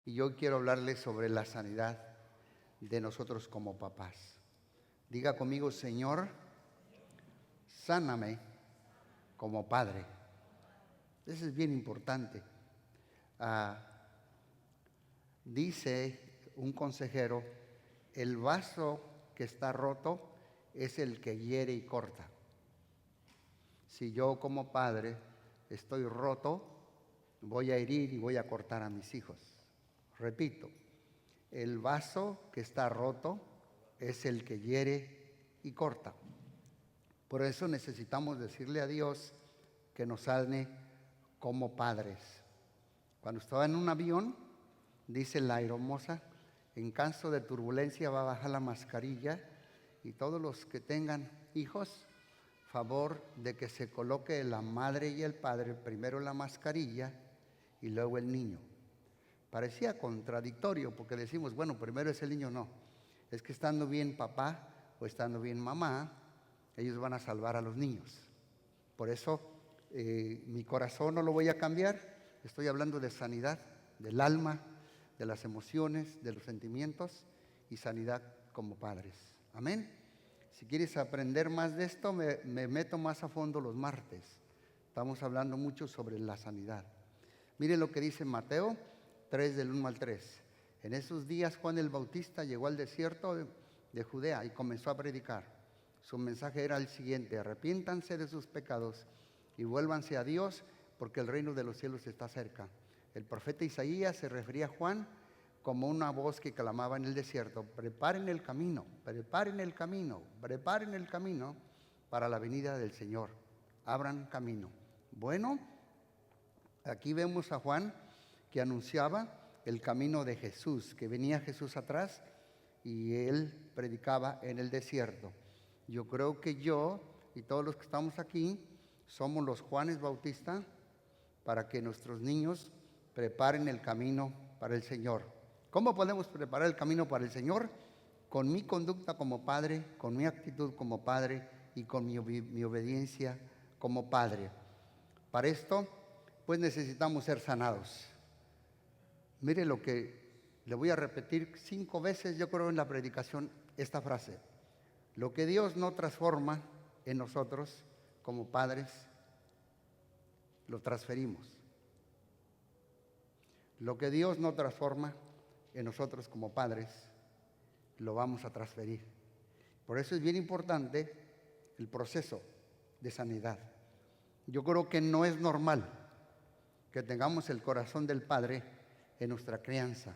Y yo quiero hablarles sobre la sanidad de nosotros como papás. Diga conmigo, Señor, sáname como padre. Eso es bien importante. Dice un consejero, el vaso que está roto es el que hiere y corta. Si yo como padre estoy roto, voy a herir y voy a cortar a mis hijos. Repito, el vaso que está roto es el que hiere y corta. Por eso necesitamos decirle a Dios que nos sane como padres. Cuando estaba en un avión, dice la aeromoza, en caso de turbulencia va a bajar la mascarilla y todos los que tengan hijos, favor de que se coloque la madre y el padre, primero la mascarilla y luego el niño. Parecía contradictorio porque decimos, bueno, primero es el niño, no. Es que estando bien papá o estando bien mamá, ellos van a salvar a los niños. Por eso mi corazón no lo voy a cambiar. Estoy hablando de sanidad del alma, de las emociones, de los sentimientos y sanidad como padres. Amén. Si quieres aprender más de esto, me meto más a fondo los martes. Estamos hablando mucho sobre la sanidad. Miren lo que dice Mateo 3, del 1 al 3. En esos días Juan el Bautista llegó al desierto de Judea y comenzó a predicar. Su mensaje era el siguiente: arrepiéntanse de sus pecados y vuélvanse a Dios, porque el reino de los cielos está cerca. El profeta Isaías se refería a Juan como una voz que clamaba en el desierto: preparen el camino, preparen el camino, preparen el camino para la venida del Señor. Abran camino. Bueno, aquí vemos a Juan que anunciaba el camino de Jesús, que venía Jesús atrás y él predicaba en el desierto. Yo creo que yo y todos los que estamos aquí somos los Juanes Bautista para que nuestros niños preparen el camino para el Señor. ¿Cómo podemos preparar el camino para el Señor? Con mi conducta como padre, con mi actitud como padre y con mi obediencia como padre. Para esto, pues necesitamos ser sanados. Mire lo que le voy a repetir 5 veces, yo creo, en la predicación, esta frase. Lo que Dios no transforma en nosotros como padres, lo transferimos. Lo que Dios no transforma en nosotros como padres, lo vamos a transferir. Por eso es bien importante el proceso de sanidad. Yo creo que no es normal que tengamos el corazón del Padre en nuestra crianza.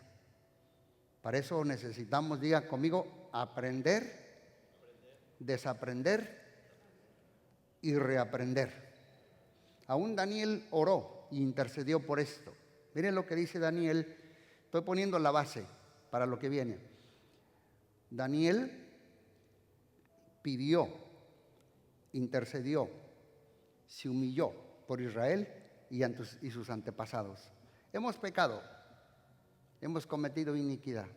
Para eso necesitamos, diga conmigo, aprender, desaprender y reaprender. Aún Daniel oró e intercedió por esto. Miren lo que dice Daniel. Estoy poniendo la base para lo que viene. Daniel pidió, intercedió, se humilló por Israel y sus antepasados. Hemos pecado, hemos cometido iniquidad,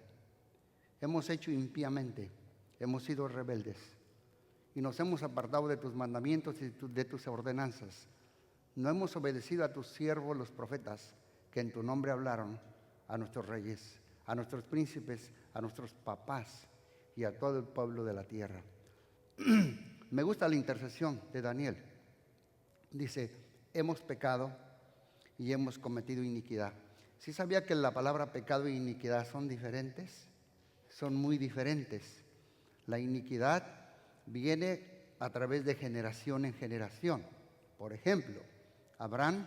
hemos hecho impíamente, hemos sido rebeldes y nos hemos apartado de tus mandamientos y de tus ordenanzas. No hemos obedecido a tus siervos los profetas, que en tu nombre hablaron a nuestros reyes, a nuestros príncipes, a nuestros papás y a todo el pueblo de la tierra. Me gusta la intercesión de Daniel. Dice, hemos pecado y hemos cometido iniquidad. ¿Sí sabía que la palabra pecado e iniquidad son diferentes? Son muy diferentes. La iniquidad viene a través de generación en generación. Por ejemplo, Abraham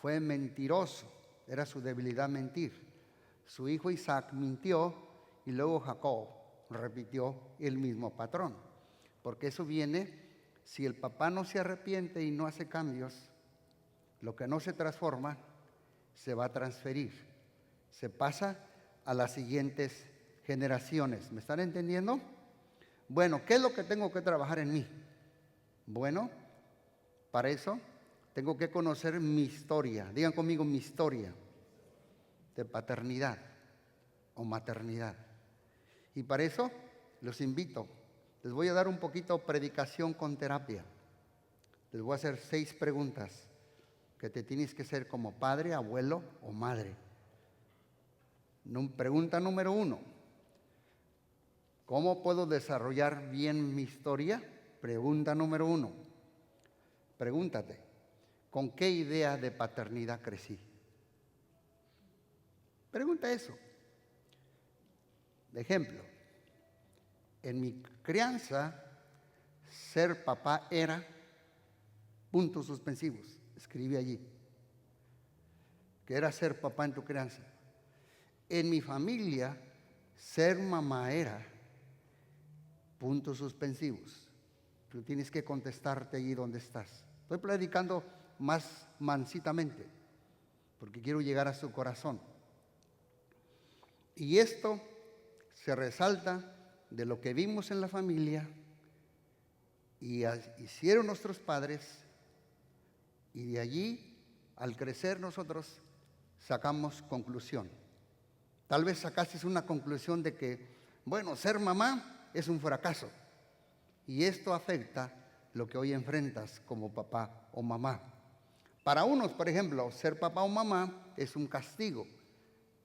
fue mentiroso, era su debilidad mentir. Su hijo Isaac mintió y luego Jacob repitió el mismo patrón. Porque eso viene, si el papá no se arrepiente y no hace cambios, lo que no se transforma se va a transferir, se pasa a las siguientes generaciones. ¿Me están entendiendo? Bueno, ¿qué es lo que tengo que trabajar en mí? Bueno, para eso tengo que conocer mi historia. Digan conmigo, mi historia de paternidad o maternidad. Y para eso los invito. Les voy a dar un poquito predicación con terapia. Les voy a hacer 6 preguntas que te tienes que hacer como padre, abuelo o madre. Pregunta número 1. ¿Cómo puedo desarrollar bien mi historia? Pregunta número 1. Pregúntate, ¿con qué idea de paternidad crecí? Pregunta eso. De ejemplo, en mi crianza, ser papá era, puntos suspensivos, escribe allí, que era ser papá en tu crianza. En mi familia, ser mamá era, puntos suspensivos. Tú tienes que contestarte allí donde estás. Estoy predicando más mansitamente, porque quiero llegar a su corazón. Y esto se resalta de lo que vimos en la familia y hicieron nuestros padres, y de allí, al crecer nosotros, sacamos conclusión. Tal vez sacaste una conclusión de que, bueno, ser mamá es un fracaso. Y esto afecta lo que hoy enfrentas como papá o mamá. Para unos, por ejemplo, ser papá o mamá es un castigo.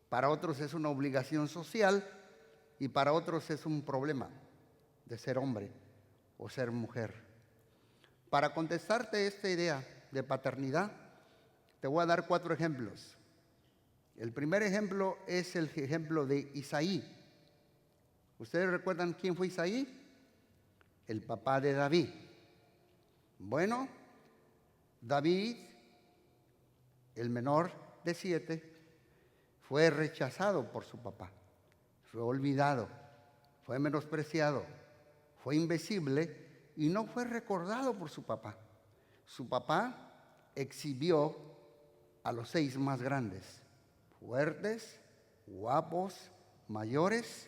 Para otros es una obligación social y para otros es un problema de ser hombre o ser mujer. Para contestarte esta idea de paternidad, te voy a dar 4 ejemplos. El primer ejemplo es el ejemplo de Isaí. ¿Ustedes recuerdan quién fue Isaí? El papá de David. Bueno, David, el menor de 7, fue rechazado por su papá, fue olvidado, fue menospreciado, fue invisible y no fue recordado por su papá. Su papá exhibió a los 6 más grandes, fuertes, guapos, mayores,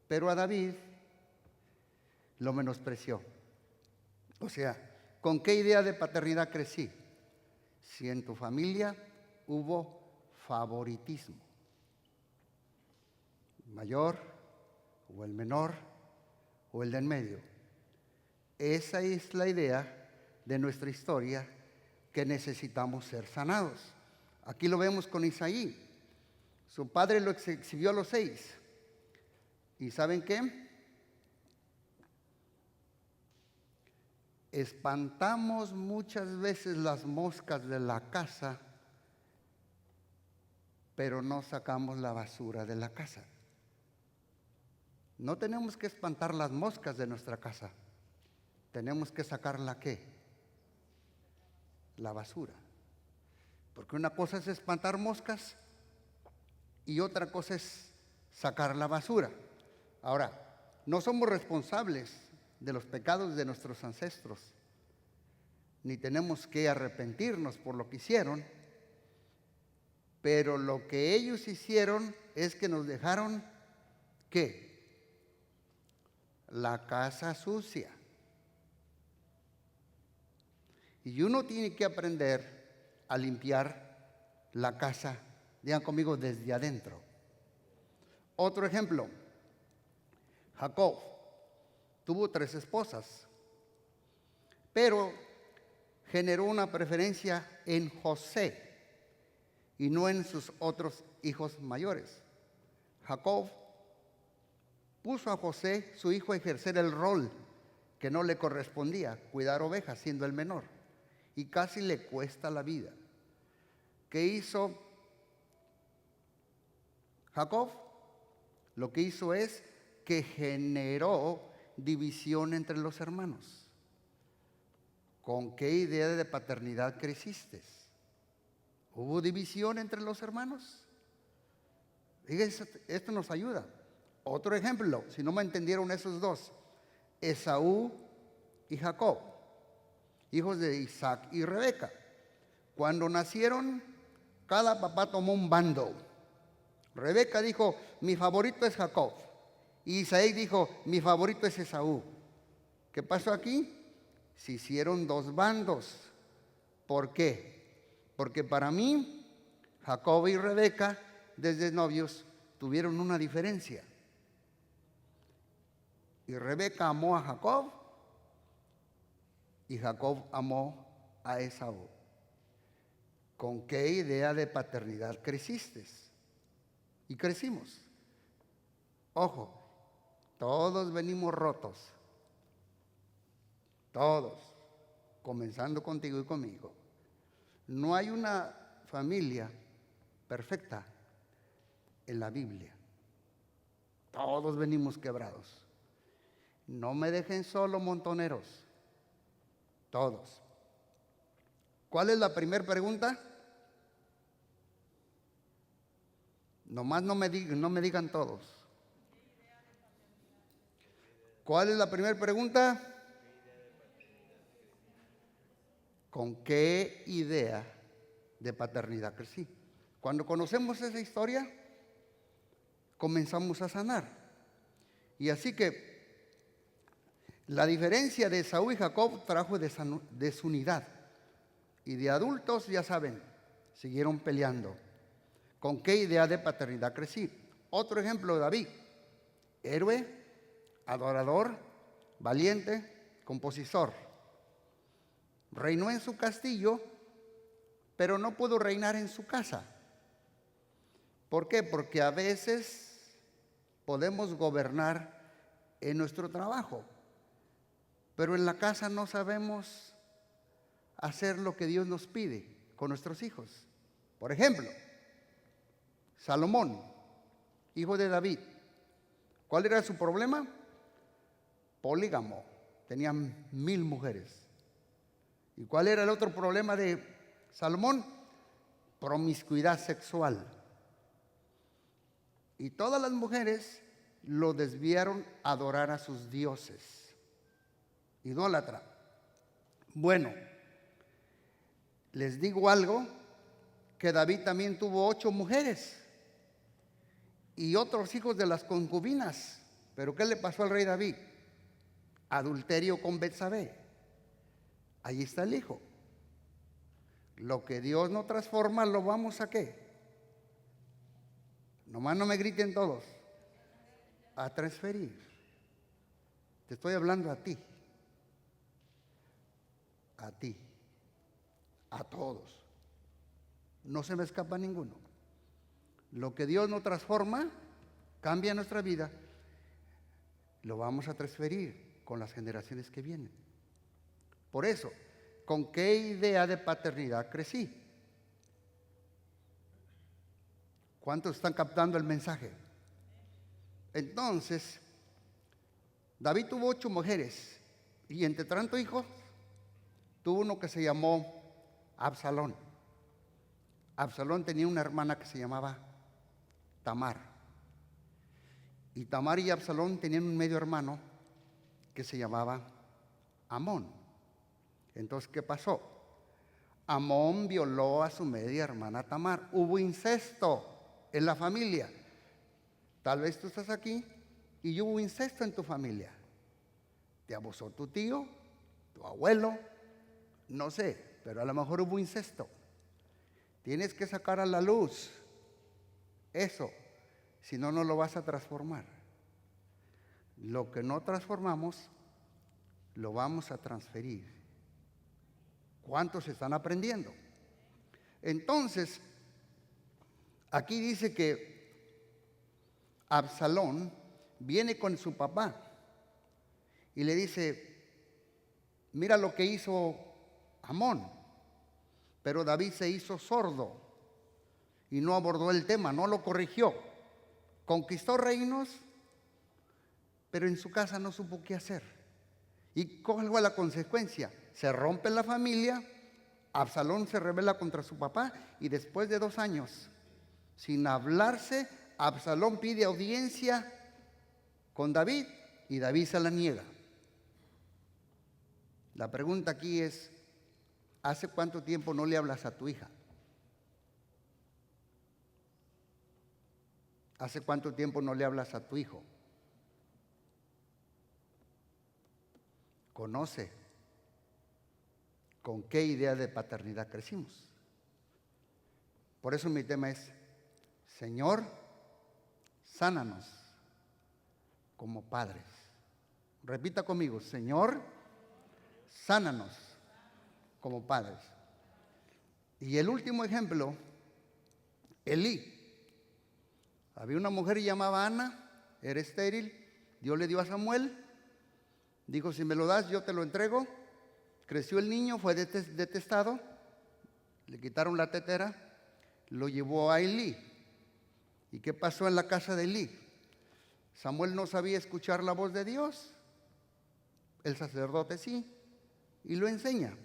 pero a David lo menospreció. O sea, ¿con qué idea de paternidad crecí? Si en tu familia hubo favoritismo, mayor o el menor o el de en medio. Esa es la idea de nuestra historia que necesitamos ser sanados. Aquí lo vemos con Isaí. Su padre lo exhibió a los 6. ¿Y saben qué? Espantamos muchas veces las moscas de la casa, pero no sacamos la basura de la casa. No tenemos que espantar las moscas de nuestra casa. Tenemos que sacar ¿la qué? La basura. Porque una cosa es espantar moscas y otra cosa es sacar la basura. Ahora, no somos responsables de los pecados de nuestros ancestros, ni tenemos que arrepentirnos por lo que hicieron, pero lo que ellos hicieron es que nos dejaron, ¿qué? La casa sucia. Y uno tiene que aprender a limpiar la casa, digan conmigo, desde adentro. Otro ejemplo, Jacob tuvo 3 esposas, pero generó una preferencia en José y no en sus otros hijos mayores. Jacob puso a José, su hijo, a ejercer el rol que no le correspondía, cuidar ovejas siendo el menor, y casi le cuesta la vida. ¿Qué hizo Jacob? Lo que hizo es que generó división entre los hermanos. ¿Con qué idea de paternidad creciste? ¿Hubo división entre los hermanos? Fíjense, esto nos ayuda. Otro ejemplo, si no me entendieron esos 2, Esaú y Jacob, hijos de Isaac y Rebeca. Cuando nacieron, cada papá tomó un bando. Rebeca dijo, mi favorito es Jacob. Y Isaí dijo, mi favorito es Esaú. ¿Qué pasó aquí? Se hicieron 2 bandos. ¿Por qué? Porque para mí, Jacob y Rebeca, desde novios, tuvieron una diferencia. Y Rebeca amó a Jacob y Jacob amó a Esaú. ¿Con qué idea de paternidad creciste? y crecimos. Ojo, todos venimos rotos. Todos, comenzando contigo y conmigo. No hay una familia perfecta en la Biblia. Todos venimos quebrados. No me dejen solo, montoneros. Todos. ¿Cuál es la primera pregunta? Nomás no me digan todos. ¿Cuál es la primera pregunta? ¿Con qué idea de paternidad crecí? Cuando conocemos esa historia, comenzamos a sanar. Y así que la diferencia de Esaú y Jacob trajo desunidad. Y de adultos, ya saben, siguieron peleando. ¿Con qué idea de paternidad crecí? Otro ejemplo de David. Héroe, adorador, valiente, compositor. Reinó en su castillo, pero no pudo reinar en su casa. ¿Por qué? Porque a veces podemos gobernar en nuestro trabajo, pero en la casa no sabemos hacer lo que Dios nos pide con nuestros hijos. Por ejemplo, Salomón, hijo de David. ¿Cuál era su problema? Polígamo. Tenía 1000 mujeres. ¿Y cuál era el otro problema de Salomón? Promiscuidad sexual. Y todas las mujeres lo desviaron a adorar a sus dioses. Idólatra. Bueno, les digo algo, que David también tuvo 8 mujeres y otros hijos de las concubinas. ¿Pero qué le pasó al rey David? Adulterio con Betsabé. Ahí está el hijo. Lo que Dios no transforma, ¿lo vamos a qué? Nomás no me griten todos. A transferir. Te estoy hablando a ti. A ti. A todos. No se me escapa ninguno. Lo que Dios no transforma, cambia nuestra vida, lo vamos a transferir con las generaciones que vienen. Por eso, ¿con qué idea de paternidad crecí? ¿Cuántos están captando el mensaje? Entonces, David tuvo 8 mujeres y entre tantos hijos, tuvo uno que se llamó Absalón. Absalón tenía una hermana que se llamaba Tamar. Y Tamar y Absalón tenían un medio hermano que se llamaba Amón. Entonces, ¿qué pasó? Amón violó a su media hermana Tamar. Hubo incesto en la familia. Tal vez tú estás aquí y hubo incesto en tu familia. Te abusó tu tío, tu abuelo, no sé, pero a lo mejor hubo incesto. Tienes que sacar a la luz eso, si no, no lo vas a transformar. Lo que no transformamos, lo vamos a transferir. ¿Cuántos están aprendiendo? Entonces, aquí dice que Absalón viene con su papá y le dice, mira lo que hizo Amón. Pero David se hizo sordo y no abordó el tema, no lo corrigió. Conquistó reinos, pero en su casa no supo qué hacer. ¿Y cuál fue la consecuencia? Se rompe la familia, Absalón se rebela contra su papá y después de 2 años, sin hablarse, Absalón pide audiencia con David y David se la niega. La pregunta aquí es, ¿hace cuánto tiempo no le hablas a tu hija? ¿Hace cuánto tiempo no le hablas a tu hijo? Conoce con qué idea de paternidad crecimos. Por eso mi tema es, Señor, sánanos como padres. Repita conmigo, Señor, sánanos como padres. Y el último ejemplo, Elí. Había una mujer llamada Ana, era estéril, Dios le dio a Samuel, dijo, si me lo das yo te lo entrego. Creció el niño, fue detestado, le quitaron la tetera, lo llevó a Elí. ¿Y qué pasó en la casa de Elí? Samuel no sabía escuchar la voz de Dios, el sacerdote sí, y lo enseña.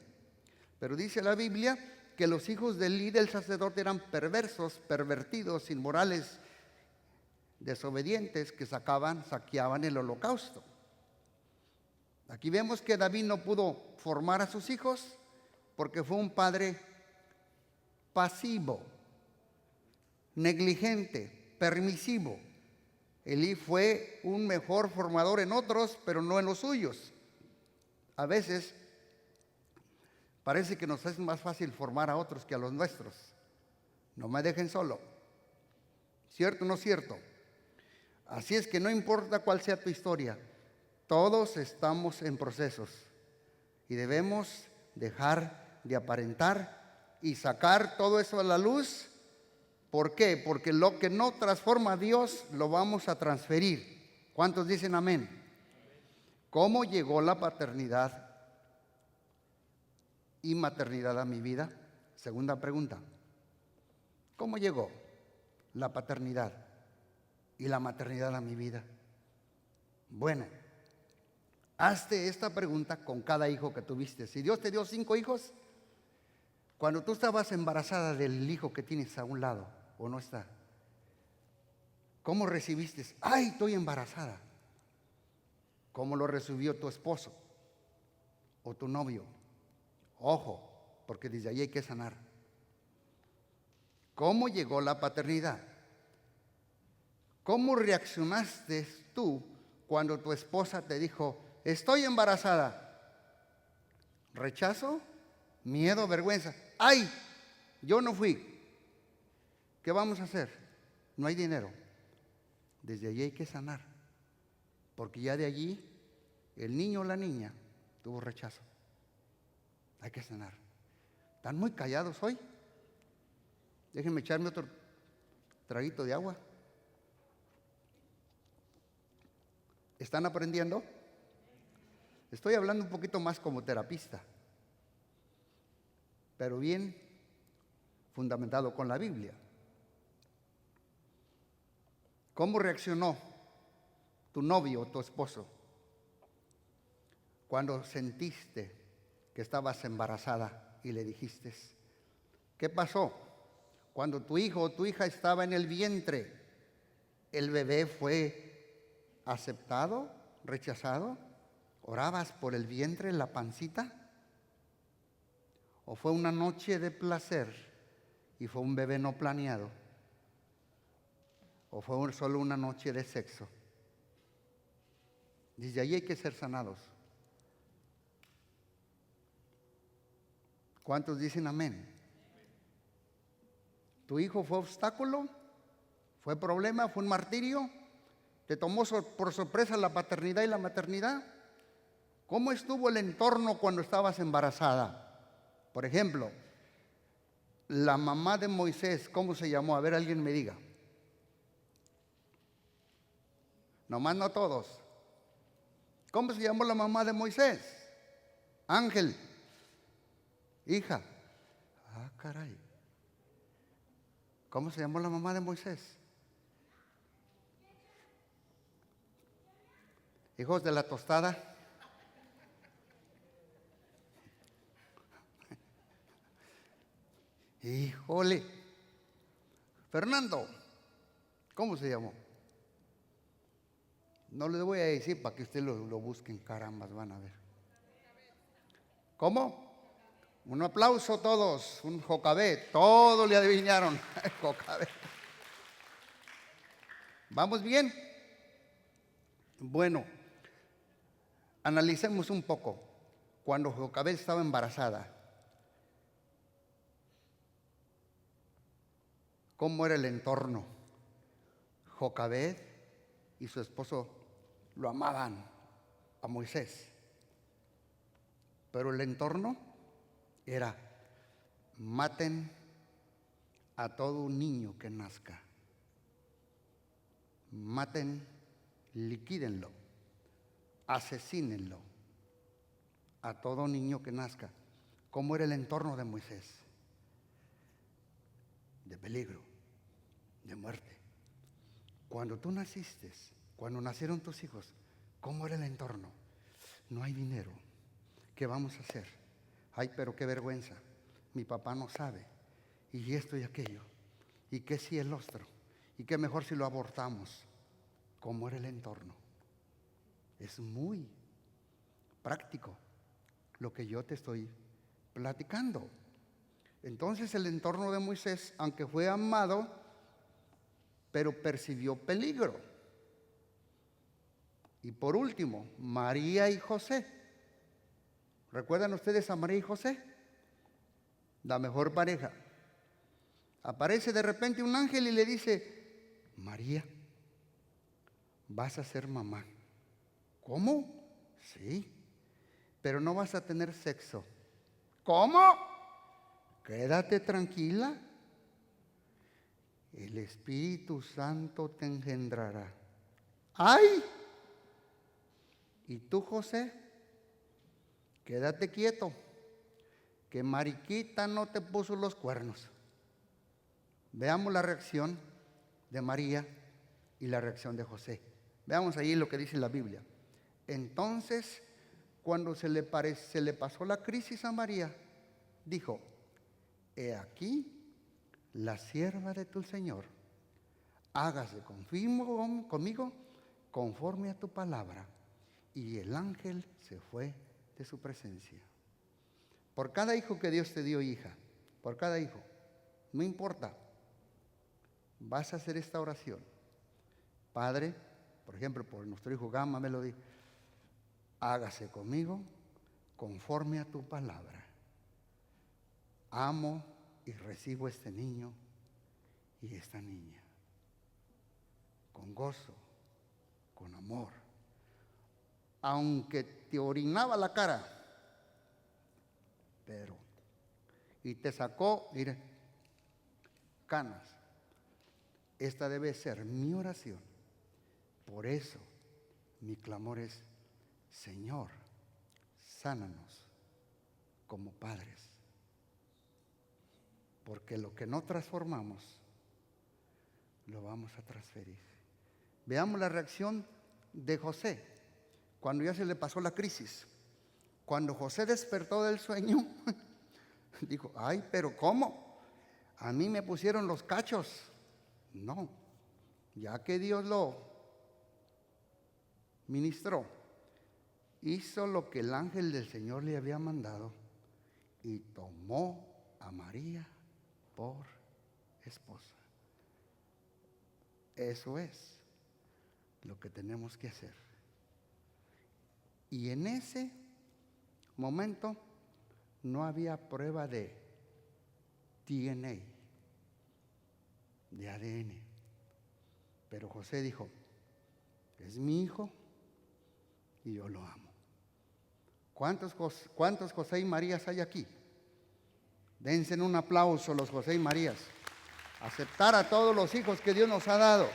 Pero dice la Biblia que los hijos de Elí, del sacerdote, eran perversos, pervertidos, inmorales, desobedientes, que saqueaban el holocausto. Aquí vemos que David no pudo formar a sus hijos porque fue un padre pasivo, negligente, permisivo. Elí fue un mejor formador en otros, pero no en los suyos. A veces parece que nos es más fácil formar a otros que a los nuestros. No me dejen solo. ¿Cierto o no cierto? Así es que no importa cuál sea tu historia, todos estamos en procesos y debemos dejar de aparentar y sacar todo eso a la luz. ¿Por qué? Porque lo que no transforma a Dios lo vamos a transferir. ¿Cuántos dicen amén? ¿Cómo llegó la paternidad y maternidad a mi vida? Segunda pregunta. ¿Cómo llegó la paternidad y la maternidad a mi vida? Bueno, hazte esta pregunta con cada hijo que tuviste. Si Dios te dio 5 hijos, cuando tú estabas embarazada del hijo que tienes a un lado o no está, ¿cómo recibiste? ¡Ay, estoy embarazada! ¿Cómo lo recibió tu esposo o tu novio? Ojo, porque desde ahí hay que sanar. ¿Cómo llegó la paternidad? ¿Cómo reaccionaste tú cuando tu esposa te dijo, estoy embarazada? ¿Rechazo? ¿Miedo? ¿Vergüenza? ¡Ay! Yo no fui. ¿Qué vamos a hacer? No hay dinero. Desde allí hay que sanar. Porque ya de allí el niño o la niña tuvo rechazo. Hay que sanar. ¿Están muy callados hoy? Déjenme echarme otro traguito de agua. ¿Están aprendiendo? Estoy hablando un poquito más como terapista, pero bien fundamentado con la Biblia. ¿Cómo reaccionó tu novio o tu esposo cuando sentiste que estabas embarazada y le dijiste? ¿Qué pasó? Cuando tu hijo o tu hija estaba en el vientre, ¿el bebé fue aceptado, rechazado? ¿Orabas por el vientre, en la pancita? ¿O fue una noche de placer y fue un bebé no planeado? ¿O fue solo una noche de sexo? Desde ahí hay que ser sanados. ¿Cuántos dicen amén? ¿Tu hijo fue obstáculo? ¿Fue problema? ¿Fue un martirio? ¿Te tomó por sorpresa la paternidad y la maternidad? ¿Cómo estuvo el entorno cuando estabas embarazada? Por ejemplo, la mamá de Moisés, ¿cómo se llamó? A ver, alguien me diga. Nomás no todos. ¿Cómo se llamó la mamá de Moisés? Ángel. Hija. Ah, caray. ¿Cómo se llamó la mamá de Moisés? Hijos de la tostada. Híjole. Fernando. ¿Cómo se llamó? No les voy a decir para que ustedes lo busquen, carambas, van a ver. ¿Cómo? Un aplauso a todos, un Jocabet, todos le adivinaron. Jocabet. ¿Vamos bien? Bueno, analicemos un poco. Cuando Jocabet estaba embarazada, ¿cómo era el entorno? Jocabet y su esposo lo amaban a Moisés, pero el entorno era: maten a todo un niño que nazca. maten, liquídenlo, asesínenlo a todo niño que nazca. ¿Cómo era el entorno de Moisés? De peligro, de muerte. Cuando tú naciste, cuando nacieron tus hijos, ¿cómo era el entorno? No hay dinero. ¿Qué vamos a hacer? Ay, pero qué vergüenza. Mi papá no sabe. Y esto y aquello. ¿Y qué si el otro? ¿Y qué mejor si lo abortamos? ¿Cómo era el entorno? Es muy práctico lo que yo te estoy platicando. Entonces el entorno de Moisés, aunque fue amado, pero percibió peligro. Y por último, María y José. ¿Recuerdan ustedes a María y José? La mejor pareja. Aparece de repente un ángel y le dice: María, vas a ser mamá. ¿Cómo? Sí, pero no vas a tener sexo. ¿Cómo? Quédate tranquila. El Espíritu Santo te engendrará. ¡Ay! Y tú, José, quédate quieto, que Mariquita no te puso los cuernos. Veamos la reacción de María y la reacción de José. Veamos ahí lo que dice la Biblia. Entonces, cuando se le pasó la crisis a María, dijo: he aquí la sierva de tu Señor, hágase conmigo conforme a tu palabra. Y el ángel se fue de su presencia. Por cada hijo que Dios te dio, hija, por cada hijo, no importa, vas a hacer esta oración. Padre, por ejemplo, por nuestro hijo Gama Melody, hágase conmigo conforme a tu palabra. Amo y recibo este niño y esta niña con gozo, con amor. Aunque te orinaba la cara, pero, y te sacó, mire, canas. Esta debe ser mi oración. Por eso, mi clamor es: Señor, sánanos como padres. Porque lo que no transformamos, lo vamos a transferir. Veamos la reacción de José cuando ya se le pasó la crisis. Cuando José despertó del sueño, dijo: ay, pero ¿cómo? A mí me pusieron los cachos. No, ya que Dios lo ministró, hizo lo que el ángel del Señor le había mandado y tomó a María por esposa. Eso es lo que tenemos que hacer. Y en ese momento no había prueba de DNA, de ADN. Pero José dijo: es mi hijo y yo lo amo. ¿Cuántos José y Marías hay aquí? Dense un aplauso los José y Marías. Aceptar a todos los hijos que Dios nos ha dado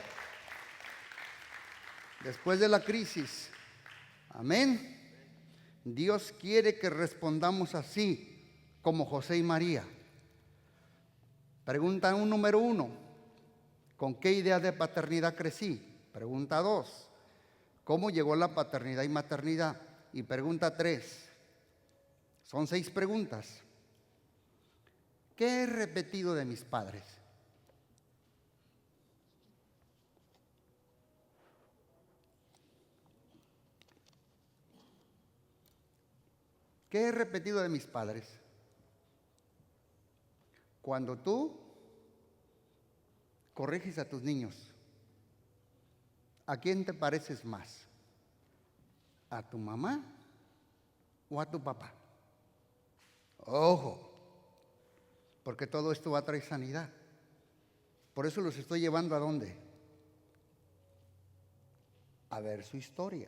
después de la crisis. Amén. Dios quiere que respondamos así como José y María. Pregunta número 1: ¿con qué idea de paternidad crecí? Pregunta 2: ¿cómo llegó la paternidad y maternidad? Y pregunta 3: son 6 preguntas. ¿Qué he repetido de mis padres? ¿Qué he repetido de mis padres? Cuando tú corriges a tus niños, ¿a quién te pareces más? ¿A tu mamá o a tu papá? Ojo, porque todo esto va a traer sanidad. Por eso los estoy llevando ¿a dónde? A ver su historia.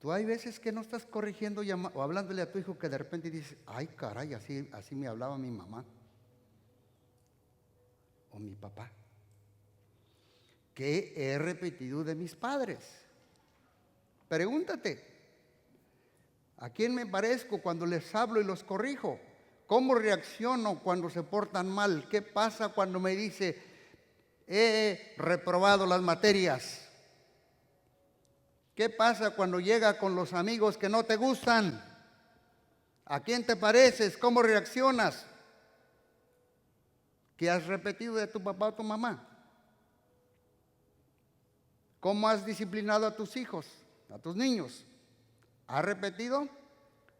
Tú hay veces que no estás corrigiendo o hablándole a tu hijo que de repente dices: ay, caray, así me hablaba mi mamá o mi papá. ¿qué he repetido de mis padres? Pregúntate, ¿a quién me parezco cuando les hablo y los corrijo? ¿Cómo reacciono cuando se portan mal? ¿Qué pasa cuando me dice, he reprobado las materias? ¿Qué pasa cuando llega con los amigos que no te gustan? ¿A quién te pareces? ¿Cómo reaccionas? ¿Qué has repetido de tu papá o tu mamá? ¿Cómo has disciplinado a tus hijos, a tus niños? ¿Has repetido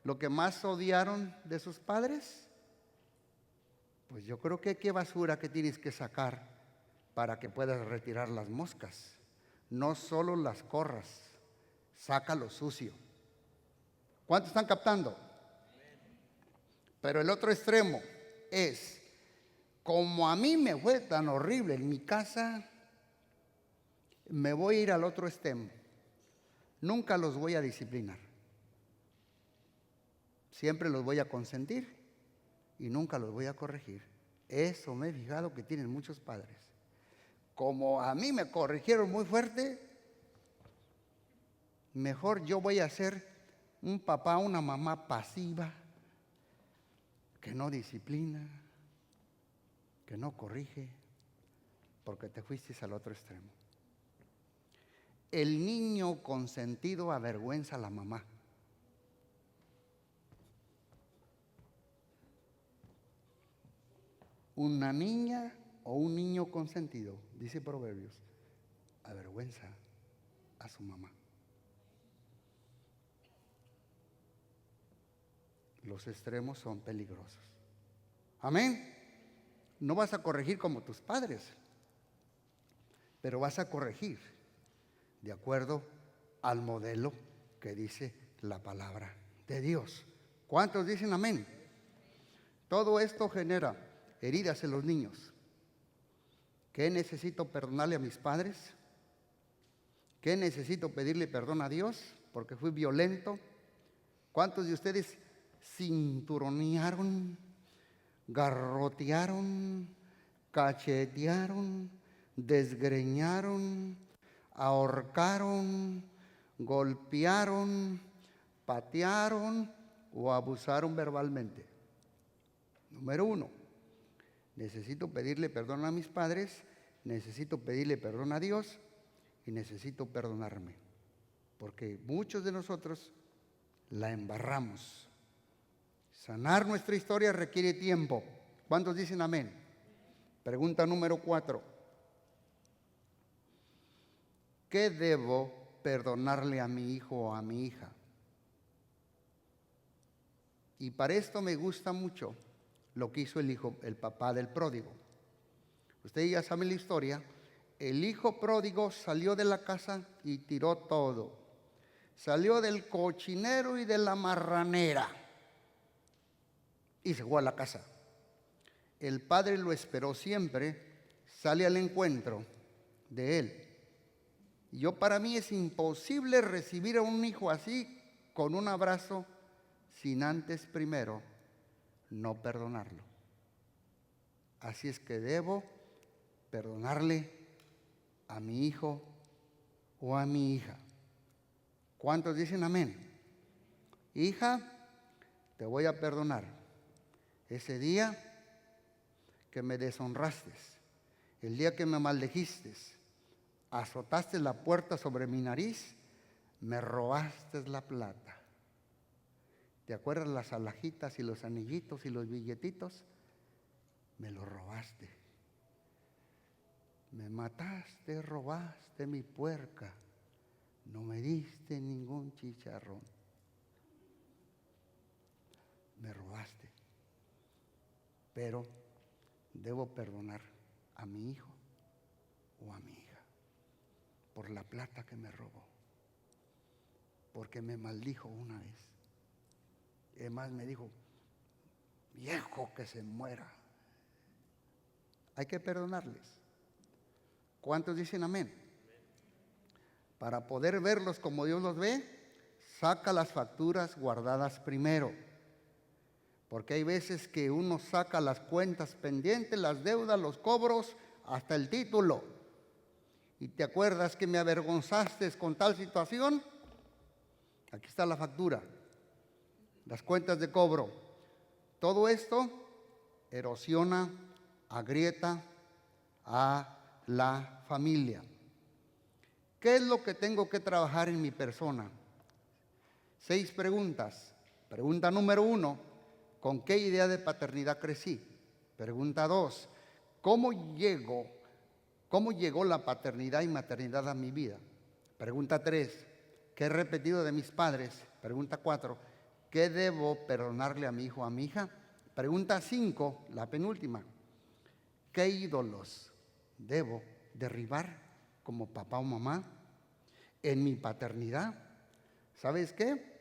lo que más odiaron de sus padres? Pues yo creo que qué basura que tienes que sacar para que puedas retirar las moscas. No solo las corras, saca lo sucio. ¿Cuántos están captando? Pero el otro extremo es, como a mí me fue tan horrible en mi casa, me voy a ir al otro extremo. Nunca los voy a disciplinar. Siempre los voy a consentir y nunca los voy a corregir. Eso me he fijado que tienen muchos padres. Como a mí me corrigieron muy fuerte, mejor yo voy a ser un papá, una mamá pasiva, que no disciplina, que no corrige, porque te fuiste al otro extremo. El niño consentido avergüenza a la mamá. Una niña o un niño consentido, dice Proverbios, avergüenza a su mamá. Los extremos son peligrosos. Amén. No vas a corregir como tus padres, pero vas a corregir de acuerdo al modelo que dice la palabra de Dios. ¿Cuántos dicen amén? Todo esto genera heridas en los niños. ¿Qué necesito perdonarle a mis padres? ¿Qué necesito pedirle perdón a Dios porque fui violento? ¿Cuántos de ustedes cinturonearon, garrotearon, cachetearon, desgreñaron, ahorcaron, golpearon, patearon o abusaron verbalmente? Número 1, necesito pedirle perdón a mis padres, necesito pedirle perdón a Dios y necesito perdonarme, porque muchos de nosotros la embarramos. Sanar nuestra historia requiere tiempo. ¿Cuántos dicen amén? Pregunta número 4. ¿Qué debo perdonarle a mi hijo o a mi hija? Y para esto me gusta mucho lo que hizo el papá del pródigo. Ustedes ya saben la historia. El hijo pródigo salió de la casa y tiró todo. Salió del cochinero y de la marranera y se fue a la casa. El padre lo esperó siempre, sale al encuentro de él. Para mí es imposible recibir a un hijo así con un abrazo sin antes primero no perdonarlo. Así es que debo perdonarle a mi hijo o a mi hija. ¿Cuántos dicen amén? Hija, te voy a perdonar ese día que me deshonraste, el día que me maldijiste, azotaste la puerta sobre mi nariz, me robaste la plata. ¿Te acuerdas las alhajitas y los anillitos y los billetitos? Me los robaste. Me mataste, robaste mi puerca. No me diste ningún chicharrón. Me robaste. Pero debo perdonar a mi hijo o a mi hija por la plata que me robó. Porque me maldijo una vez. Además me dijo, viejo que se muera. Hay que perdonarles. ¿Cuántos dicen amén? Para poder verlos como Dios los ve, saca las facturas guardadas primero. Porque hay veces que uno saca las cuentas pendientes, las deudas, los cobros, hasta el título. ¿Y te acuerdas que me avergonzaste con tal situación? Aquí está la factura, las cuentas de cobro. Todo esto erosiona, agrieta a la familia. ¿Qué es lo que tengo que trabajar en mi persona? 6 preguntas. Pregunta número 1, ¿con qué idea de paternidad crecí? Pregunta 2, ¿cómo llegó la paternidad y maternidad a mi vida? Pregunta 3, ¿qué he repetido de mis padres? Pregunta 4, ¿qué debo perdonarle a mi hijo o a mi hija? Pregunta 5, la penúltima, ¿qué ídolos debo derribar como papá o mamá en mi paternidad? ¿Sabes qué?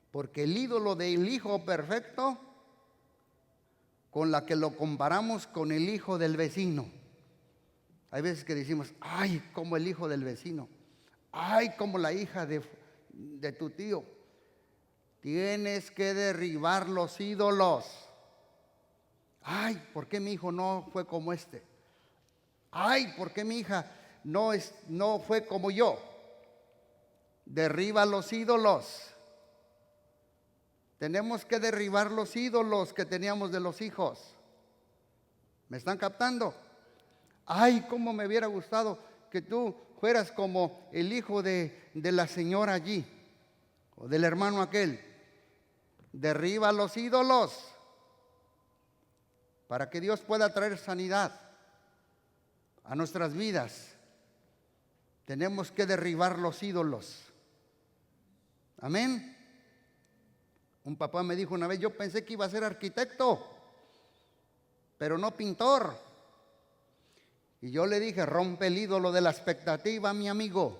Porque el ídolo del hijo perfecto, con la que lo comparamos con el hijo del vecino. Hay veces que decimos, ay, como el hijo del vecino, ay, como la hija de tu tío. Tienes que derribar los ídolos. Ay, ¿por qué mi hijo no fue como este? Ay, ¿por qué mi hija no fue como yo? Derriba los ídolos. Tenemos que derribar los ídolos que teníamos de los hijos. ¿Me están captando? Ay, cómo me hubiera gustado que tú fueras como el hijo de la señora allí, o del hermano aquel. Derriba los ídolos para que Dios pueda traer sanidad a nuestras vidas. Tenemos que derribar los ídolos. Amén. Un papá me dijo una vez, yo pensé que iba a ser arquitecto, pero no pintor. Y yo le dije, rompe el ídolo de la expectativa, mi amigo.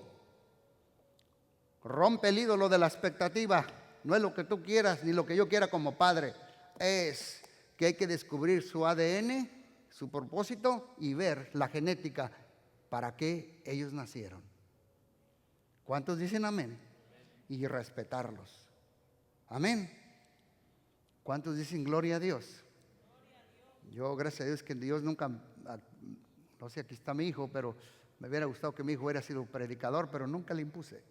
Rompe el ídolo de la expectativa. No es lo que tú quieras ni lo que yo quiera como padre. Es que hay que descubrir su ADN, su propósito y ver la genética para qué ellos nacieron. ¿Cuántos dicen amén? Y respetarlos. Amén. ¿Cuántos dicen gloria a Dios? Yo, gracias a Dios, que Dios nunca, no sé, aquí está mi hijo, pero me hubiera gustado que mi hijo hubiera sido predicador, pero nunca le impuse.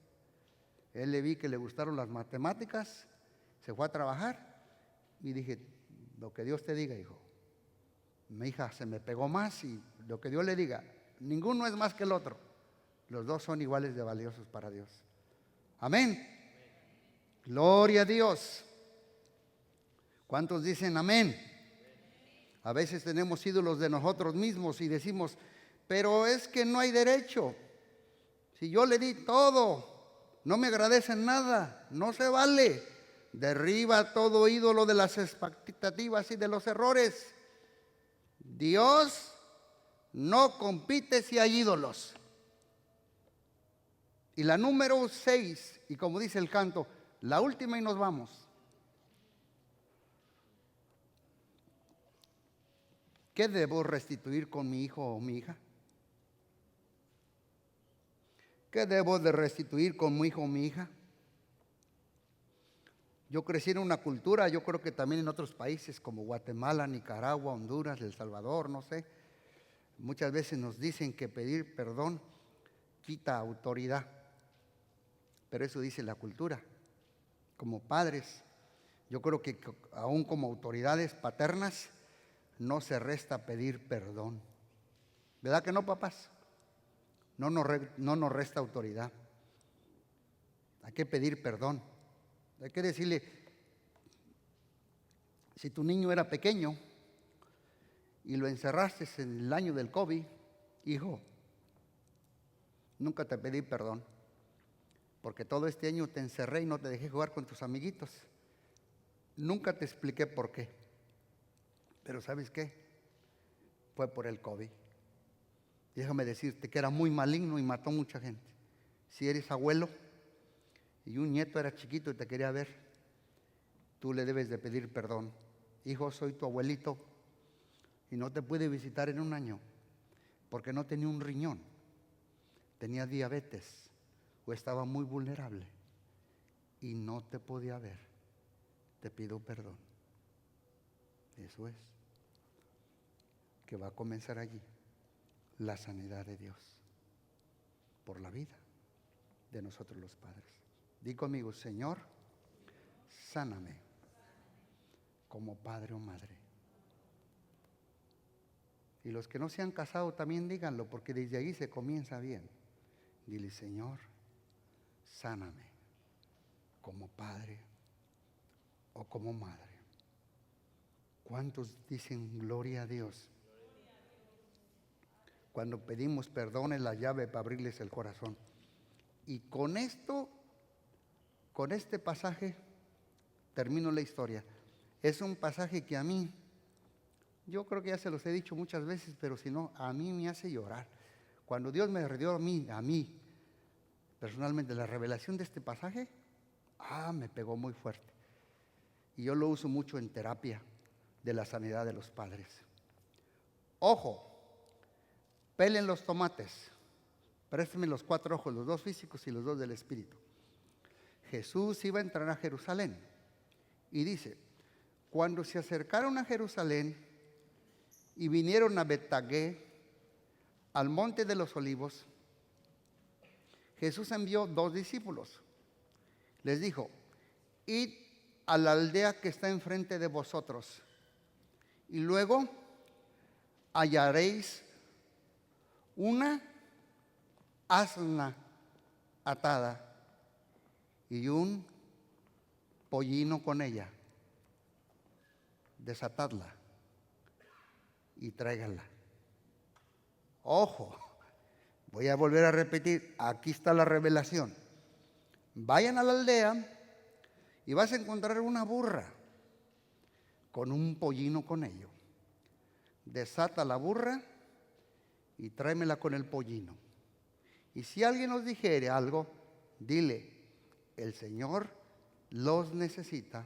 Él le vi que le gustaron las matemáticas, se fue a trabajar y dije, lo que Dios te diga, hijo. Mi hija se me pegó más y lo que Dios le diga, ninguno es más que el otro. Los dos son iguales de valiosos para Dios. Amén. Gloria a Dios. ¿Cuántos dicen amén? A veces tenemos ídolos de nosotros mismos y decimos, pero es que no hay derecho. Si yo le di todo, no me agradecen nada, no se vale. Derriba todo ídolo de las expectativas y de los errores. Dios no compite si hay ídolos. Y la número 6, y como dice el canto, la última y nos vamos. ¿Qué debo restituir con mi hijo o mi hija? ¿Qué debo de restituir con mi hijo o mi hija? Yo crecí en una cultura, yo creo que también en otros países como Guatemala, Nicaragua, Honduras, El Salvador, no sé. Muchas veces nos dicen que pedir perdón quita autoridad. Pero eso dice la cultura. Como padres, yo creo que aún como autoridades paternas, no se resta pedir perdón. ¿Verdad que no, papás? No nos resta autoridad. Hay que pedir perdón. Hay que decirle, si tu niño era pequeño y lo encerraste en el año del COVID, hijo, nunca te pedí perdón, porque todo este año te encerré y no te dejé jugar con tus amiguitos. Nunca te expliqué por qué. Pero ¿sabes qué? Fue por el COVID. Y déjame decirte que era muy maligno y mató mucha gente. Si eres abuelo y un nieto era chiquito y te quería ver, tú le debes de pedir perdón. Hijo, soy tu abuelito y no te pude visitar en un año porque no tenía un riñón, tenía diabetes o estaba muy vulnerable y no te podía ver. Te pido perdón. Eso es. Que va a comenzar allí la sanidad de Dios. por la vida de nosotros los padres. Di conmigo, Señor, sáname como padre o madre. Y los que no se han casado también díganlo, porque desde ahí se comienza bien. Dile, Señor, sáname como padre o como madre. ¿Cuántos dicen gloria a Dios? Cuando pedimos perdón es la llave para abrirles el corazón. Y con esto, con este pasaje, termino la historia. Es un pasaje que a mí, yo creo que ya se los he dicho muchas veces, pero si no, a mí me hace llorar. Cuando Dios me dio a mí, personalmente, la revelación de este pasaje, me pegó muy fuerte. Y yo lo uso mucho en terapia de la sanidad de los padres. Ojo, pelen los tomates. Présteme los 4 ojos, los 2 físicos y los 2 del espíritu. Jesús iba a entrar a Jerusalén. Y dice, cuando se acercaron a Jerusalén y vinieron a Betagé, al monte de los olivos, Jesús envió 2 discípulos. Les dijo, id a la aldea que está enfrente de vosotros, y luego hallaréis una asna atada y un pollino con ella. Desatadla y tráiganla. Ojo, voy a volver a repetir, aquí está la revelación. Vayan a la aldea y vas a encontrar una burra con un pollino con ello. Desata la burra y tráemela con el pollino. Y si alguien os dijere algo, dile, el Señor los necesita,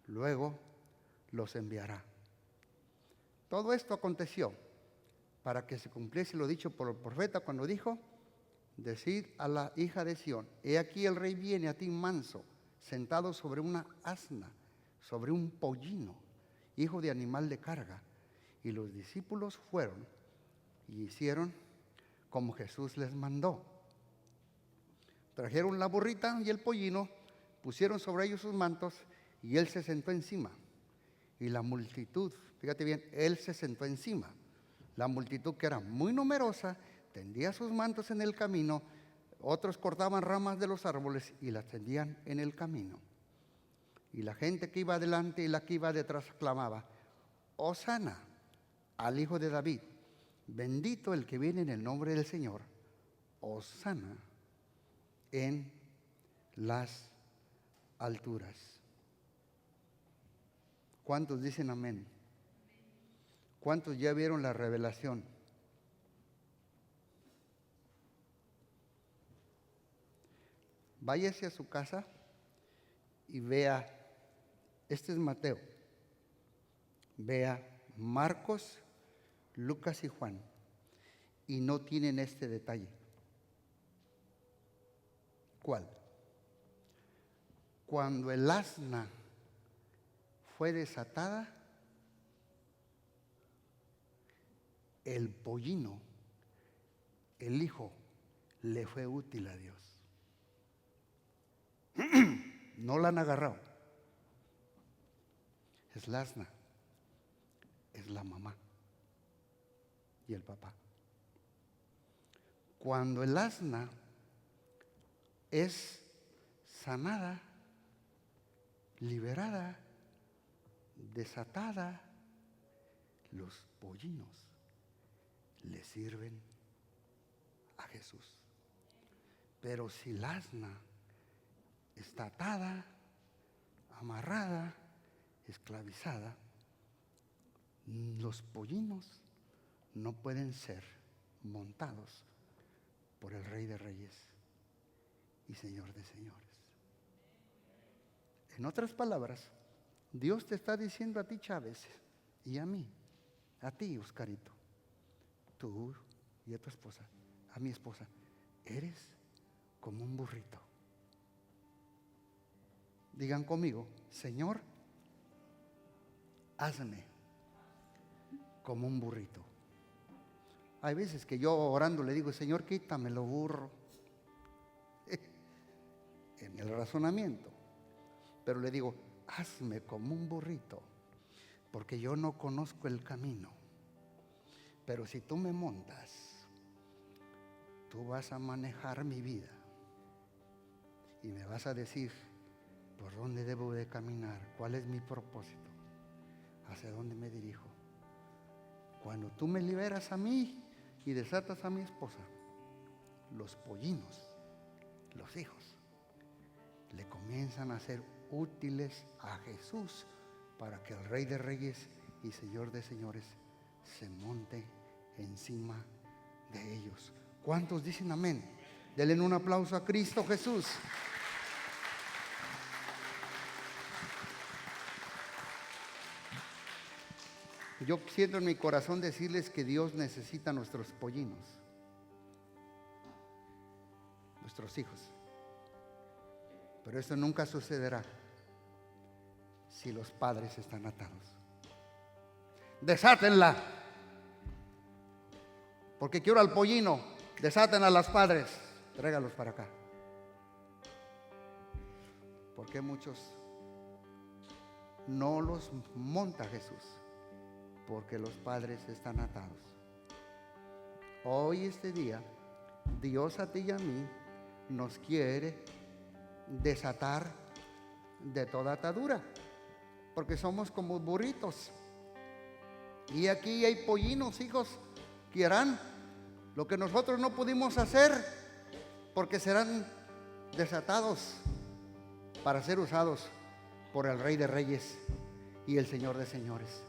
luego los enviará. Todo esto aconteció para que se cumpliese lo dicho por el profeta cuando dijo, decid a la hija de Sión, he aquí el rey viene a ti manso, sentado sobre una asna, sobre un pollino, hijo de animal de carga. Y los discípulos fueron y hicieron como Jesús les mandó. Trajeron la burrita y el pollino, pusieron sobre ellos sus mantos y él se sentó encima. Y la multitud, fíjate bien, él se sentó encima. La multitud, que era muy numerosa, tendía sus mantos en el camino, otros cortaban ramas de los árboles y las tendían en el camino. Y la gente que iba adelante y la que iba detrás clamaba, Hosana al Hijo de David, bendito el que viene en el nombre del Señor, Hosana en las alturas. ¿Cuántos dicen amén? ¿Cuántos ya vieron la revelación? Váyase a su casa y vea, este es Mateo, vea Marcos, Lucas y Juan, y no tienen este detalle. ¿Cuál? Cuando el asna fue desatada, el pollino, el hijo, le fue útil a Dios. No la han agarrado. Es la asna, es la mamá y el papá. Cuando el asna es sanada, liberada, desatada, los pollinos le sirven a Jesús. Pero si el asna está atada, amarrada, esclavizada, los pollinos no pueden ser montados por el Rey de Reyes y Señor de Señores. En otras palabras, Dios te está diciendo a ti, Chávez, y a mí, a ti, Oscarito, tú y a tu esposa, a mi esposa, eres como un burrito. Digan conmigo, Señor, hazme como un burrito. Hay veces que yo orando le digo, Señor, quítamelo, burro. En el razonamiento. Pero le digo, hazme como un burrito, porque yo no conozco el camino. Pero si tú me montas, tú vas a manejar mi vida y me vas a decir por dónde debo de caminar, cuál es mi propósito, hacia dónde me dirijo. Cuando tú me liberas a mí y desatas a mi esposa, los pollinos, los hijos, le comienzan a ser útiles a Jesús para que el Rey de Reyes y Señor de Señores se monte encima de ellos. ¿Cuántos dicen amén? Denle un aplauso a Cristo Jesús. Yo siento en mi corazón decirles que Dios necesita nuestros pollinos, nuestros hijos. Pero eso nunca sucederá si los padres están atados. Desátenla. Porque quiero al pollino. Desaten a los padres. Tráigalos para acá. Porque muchos no los monta Jesús? Porque los padres están atados. Hoy, este día, Dios a ti y a mí nos quiere desatar de toda atadura, porque somos como burritos. Y aquí hay pollinos, hijos, que harán lo que nosotros no pudimos hacer, porque serán desatados para ser usados por el Rey de Reyes y el Señor de Señores.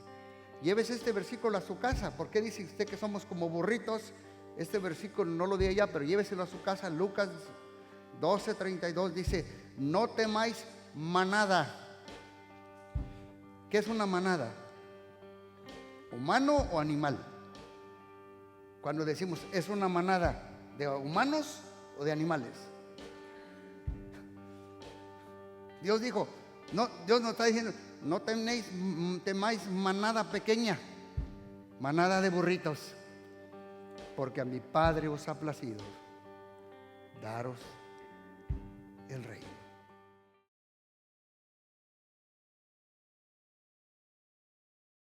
Llévese este versículo a su casa. ¿Por qué dice usted que somos como burritos? Este versículo no lo di allá, pero lléveselo a su casa. Lucas 12:32 dice: no temáis manada. ¿Qué es una manada? ¿Humano o animal? Cuando decimos es una manada, ¿de humanos o de animales? Dios dijo, no, Dios nos está diciendo, no temáis manada pequeña, manada de burritos, porque a mi Padre os ha placido daros el reino.